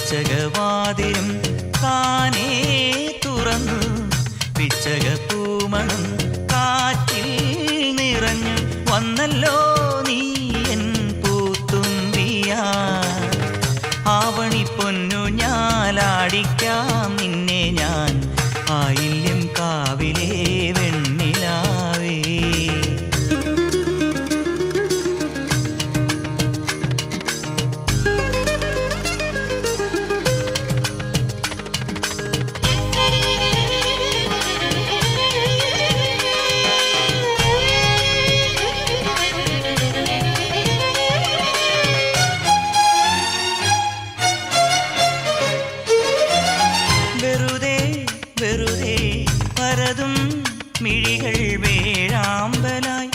പിച്ചകവാതിലും താനേ തുറന്നു പിച്ചകപ്പൂമണം കാറ്റിൽ നിറഞ്ഞു വന്നല്ലോ നീ എൻ പൂത്തുമ്പിയാ ആവണി പൊന്നു ഞാലാടിക്കാം നിന്നെ ഞാൻ ആയില്യം കാവിലേ വെണ്ണിലാവേ മിഴികൾ വേഴാമ്പലായി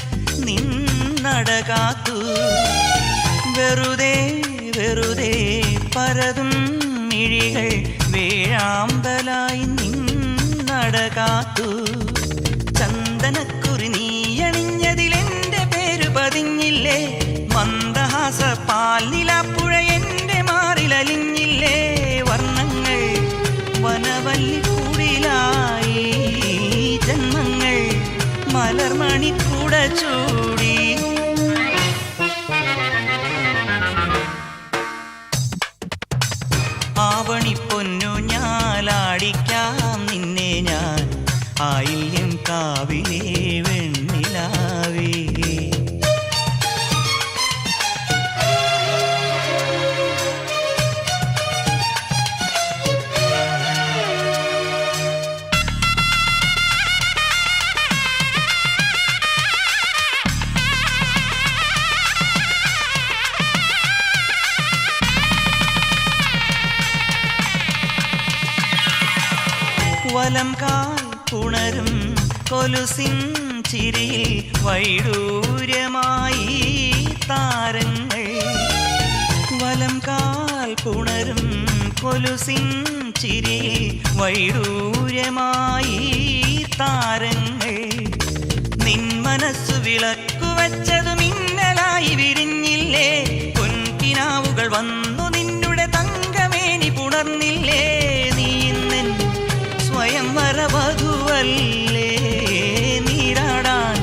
നിന്നടകാത്തു വെറുതെ വെറുതെ പരതും മിഴികൾ വേഴാമ്പലായി നിന്നടകാത്തു ചന്ദനക്കുറി നീയണിഞ്ഞതിലെന്റെ പേര് പതിഞ്ഞില്ലേ മന്ദഹാസ പാൽനിലാപ്പുഴ എന്റെ മാറിലലിഞ്ഞില്ലേ വർണ്ണങ്ങൾ വനവല്ലിക്കൂടിലായി ജന്മങ്ങൾ മലർമണിക്കൂട ചൂടി ആവണി പൊന്നു ഞാലാടിക്കാം നിന്നെ ഞാൻ ആയില്യം കാവിലേ വെണ്ണിലാവേ വലം കാൽ പുണരും കൊലുസിൻ ചിരിയിൽ വൈഡൂര്യമായി താരങ്ങൾ വലം കാൽ പുണരും കൊലുസിൻ ചിരിയിൽ വൈഡൂര്യമായി താരങ്ങൾ നിൻ മനസ്സു വിളക്കു വച്ചതു മിന്നലായി വിരിഞ്ഞില്ലേ പൊൻകിനാവുകൾ വന്നു നിന്നുടെ തങ്കമേനി പുണർന്നില്ലേ നീ ഇന്നൻ സ്വയം വരവധുവല്ലേ നീരാടാൻ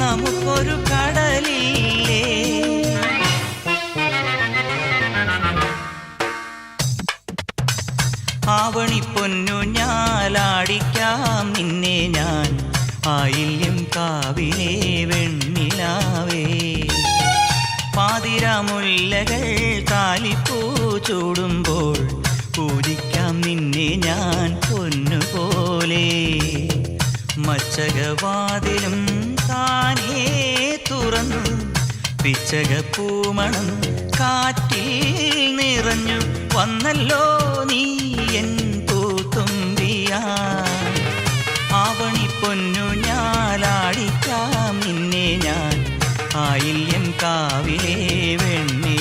നമുക്കൊരു കടലില്ലേ ആവണി പൊന്നു ഞാലാടിക്കാം നിന്നെ ഞാൻ ആയില്യം കാവിലേ വെണ്ണിലാവേ പാതിരാമുല്ലകൾ കാലിപ്പൂ ചൂടുമ്പോൾ പൂജിക്കാം നിന്നെ ഞാൻ പൊന്നുപോലെ മച്ചകവാതിലും താനേ തുറന്നു പിച്ചകപ്പൂമണം കാറ്റിൽ നിറഞ്ഞു വന്നല്ലോ നീ എൻ പൂത്തുമ്പിയാ ആവണി പൊന്നു ഞാലാടിക്കാം നിന്നെ ഞാൻ ആയില്യം കാവിലേ വെണ്ണി